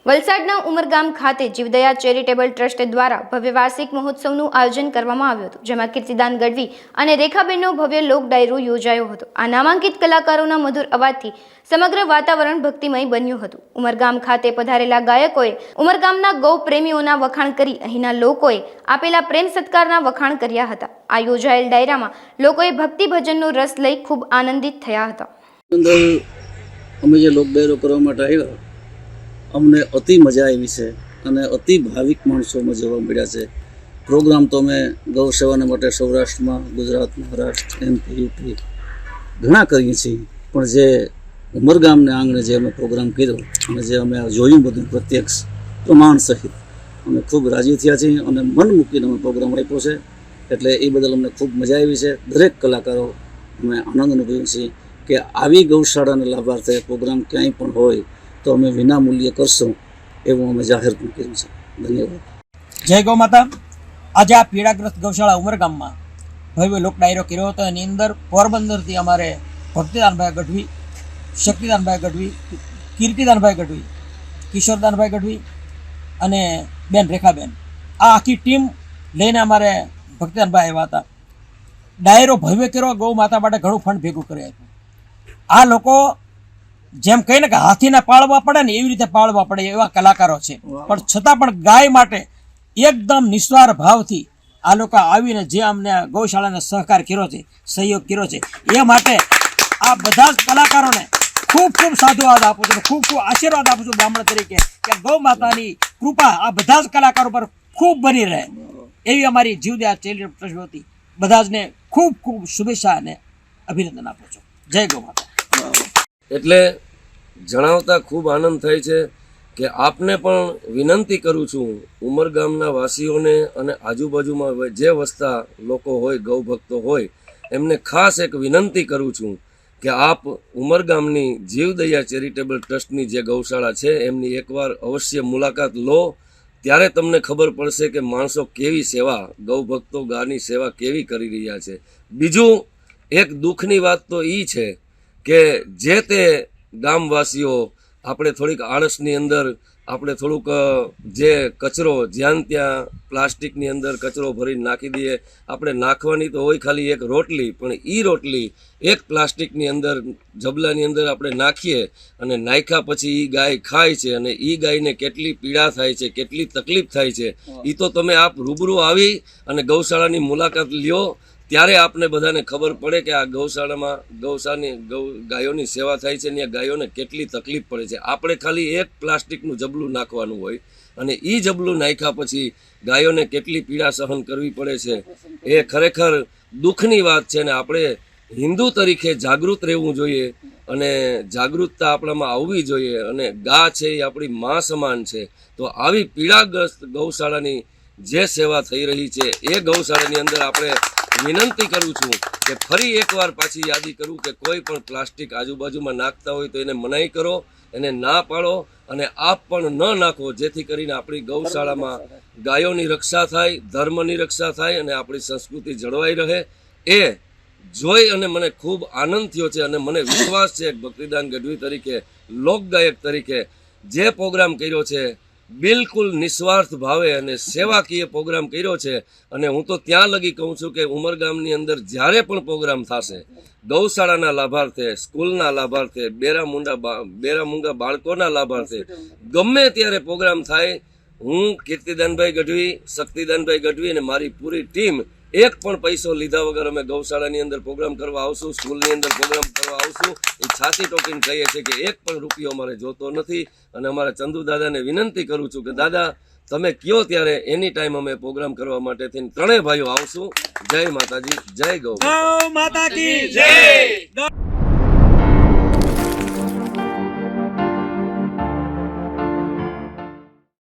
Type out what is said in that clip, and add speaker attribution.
Speaker 1: વલસાડના ઉમરગામ ખાતે જીવદયા ચેરિટેબલ ટ્રસ્ટ દ્વારા ભવ્ય વાર્ષિક મહોત્સવનું આયોજન કરવામાં આવ્યું હતું, જેમાં કીર્તિદાન ગઢવી અને રેખાબેનનો ભવ્ય લોક ડાયરો યોજાયો હતો। આ નામાંકિત કલાકારોના મધુર અવાજથી સમગ્ર વાતાવરણ ભક્તિમય બન્યું હતું। ઉમરગામ ખાતે પધારેલા ગાયકોએ ઉમરગામના ગૌ પ્રેમીઓના વખાણ કરી અહીંના લોકોએ આપેલા પ્રેમ સત્કારના વખાણ કર્યા હતા। આ યોજાયેલ ડાયરામાં લોકોએ ભક્તિ ભજનનો રસ લઈ ખૂબ આનંદિત થયા હતા।
Speaker 2: અમે જે લોક ડાયરો કરવા માટે આવ્યા, અમને અતિ મજા આવી છે અને અતિ ભાવિક માણસો અમે જોવા મળ્યા છે। પ્રોગ્રામ તો અમે ગૌ સેવાને માટે સૌરાષ્ટ્રમાં, ગુજરાત, મહારાષ્ટ્ર, MP, UP ઘણા કરીએ છીએ, પણ જે ઉમરગામને આંગણે જે અમે પ્રોગ્રામ કર્યો અને જે અમે જોયું બધું પ્રત્યક્ષ પ્રમાણ સહિત અમે ખૂબ રાજી થયા છીએ અને મન મૂકીને અમે પ્રોગ્રામ આપ્યો છે, એટલે એ બદલ અમને ખૂબ મજા આવી છે। દરેક કલાકારો અમે આનંદ અનુભવ્યો છીએ કે આવી ગૌશાળાના લાભાર્થે પ્રોગ્રામ ક્યાંય પણ હોય તો અમે વિના મૂલ્યે કરશું એવું અમે જાહેર પણ કર્યું છે। ધન્યવાદ।
Speaker 3: જય ગૌ માતા। આજે આ પીડાગ્રસ્ત ગૌશાળા ઉમરગામમાં ભવ્ય લોક ડાયરો કર્યો હતો। એની અંદર પોરબંદરથી અમારે ભક્તિદાનભાઈ ગઢવી, શક્તિદાનભાઈ ગઢવી, કીર્તિદાનભાઈ ગઢવી, કિશોરદાનભાઈ ગઢવી અને બેન રેખાબેન, આ આખી ટીમ લઈને અમારે ભક્તિદાનભાઈ આવ્યા હતા। ડાયરો ભવ્ય કર્યો, ગૌ માતા માટે ઘણું ફંડ ભેગું કરી આપ્યું। આ લોકો જેમ કહીને કે હાથીને પાળવા પડે ને એવી રીતે પાળવા પડે એવા કલાકારો છે, પણ છતાં પણ ગાય માટે એકદમ નિસ્વાર્થ ભાવથી આ લોકો આવીને જે અમને ગૌશાળાને સહકાર કર્યો છે, સહયોગ કર્યો છે, એ માટે આ બધા જ કલાકારોને ખૂબ ખૂબ સાધુવાદ આપું છું, ખૂબ ખૂબ આશીર્વાદ આપું છું બ્રાહ્મણ તરીકે કે ગૌ માતાની કૃપા આ બધા જ કલાકારો પર ખૂબ બની રહે એવી અમારી જીવદયા ચેરિટેબલ ટ્રસ્ટ વતી બધા જને ખૂબ ખૂબ શુભેચ્છા અને અભિનંદન આપું છું। જય ગૌ માતા।
Speaker 4: એટલે જણાવતા ખૂબ આનંદ થાય છે કે આપને પણ વિનંતી કરું છું, ઉમરગામના વાસીઓને અને આજુબાજુમાં જે વસતા લોકો હોય, ગૌ ભક્તો હોય, એમને ખાસ એક વિનંતી કરું છું કે આપ ઉમરગામની જીવદયા ચેરિટેબલ ટ્રસ્ટની જે ગૌશાળા છે એમની એકવાર અવશ્ય મુલાકાત લો, ત્યારે તમને ખબર પડશે કે માણસો કેવી સેવા, ગૌ ભક્તો ગાની સેવા કેવી કરી રહ્યા છે। બીજું એક દુઃખની વાત તો એ છે કે જે તે ગામવાસીઓ આપણે થોડીક આળસની અંદર આપણે થોડુંક જે કચરો જ્યાં ત્યાં પ્લાસ્ટિકની અંદર કચરો ભરીને નાખી દઈએ। આપણે નાખવાની તો હોય ખાલી એક રોટલી, પણ એ રોટલી એક પ્લાસ્ટિકની અંદર જબલાની અંદર આપણે નાખીએ અને નાખ્યા પછી એ ગાય ખાય છે અને એ ગાયને કેટલી પીડા થાય છે, કેટલી તકલીફ થાય છે, એ તો તમે આપ રૂબરૂ આવી અને ગૌશાળાની મુલાકાત લ્યો ત્યારે આપને બધાને ખબર પડે કે આ ગૌશાળાની ગાયોની સેવા થાય છે ને આ ગાયોને કેટલી તકલીફ પડે છે। આપણે ખાલી એક પ્લાસ્ટિકનું જબલું નાખવાનું હોય અને એ જબલું નાખ્યા પછી ગાયોને કેટલી પીડા સહન કરવી પડે છે, એ ખરેખર દુઃખની વાત છે। ને આપણે હિન્દુ તરીકે જાગૃત રહેવું જોઈએ અને જાગૃતતા આપણામાં આવવી જોઈએ અને ગા છે એ આપણી મા સમાન છે। તો આવી પીડાગ્રસ્ત ગૌશાળાની જે સેવા થઈ રહી છે એ ગૌશાળાની અંદર આપણે વિનંતી કરું છું કે ફરી એકવાર પાછી યાદી કરું કે કોઈ પણ પ્લાસ્ટિક આજુબાજુમાં નાખતા હોય તો એને મનાઈ કરો, એને ના પાડો અને આપ પણ ન નાખો, જેથી કરીને આપણી ગૌશાળામાં ગાયોની રક્ષા થાય, ધર્મની રક્ષા થાય અને આપણી સંસ્કૃતિ જળવાઈ રહે। એ જોઈ અને મને ખૂબ આનંદ થયો છે અને મને વિશ્વાસ છે ભક્તિદાન ગઢવી તરીકે, લોકગાયક તરીકે જે પ્રોગ્રામ કર્યો છે બિલકુલ નિસ્વાર્થ ભાવે અને સેવાકીય પ્રોગ્રામ કર્યો છે। અને હું તો ત્યાં લગી કહું છું કે ઉમરગામની અંદર જ્યારે પણ પ્રોગ્રામ થશે, ગૌશાળાના લાભાર્થે, સ્કૂલના લાભાર્થે, બેરામૂંગા બાળકોના લાભાર્થે, ગમે ત્યારે પ્રોગ્રામ થાય, હું કીર્તિદાનભાઈ ગઢવી, શક્તિદાનભાઈ ગઢવી અને મારી પૂરી ટીમ એક પણ પૈસો લીધા વગર અમે ગૌશાળાની અંદર પ્રોગ્રામ કરવા આવશું, સ્કૂલની અંદર પ્રોગ્રામ કરવા આવશું। એ છાતી ટોકીને કહીએ છીએ કે એક પણ રૂપિયો અમારે જોતો નથી અને અમારા ચંદુ દાદાને વિનંતી કરું છું કે દાદા તમે કયો ત્યારે એની ટાઈમ અમે પ્રોગ્રામ કરવા માટે થઈને ત્રણેય ભાઈઓ આવશું। જય માતાજી, જય ગૌ માતા કી જય।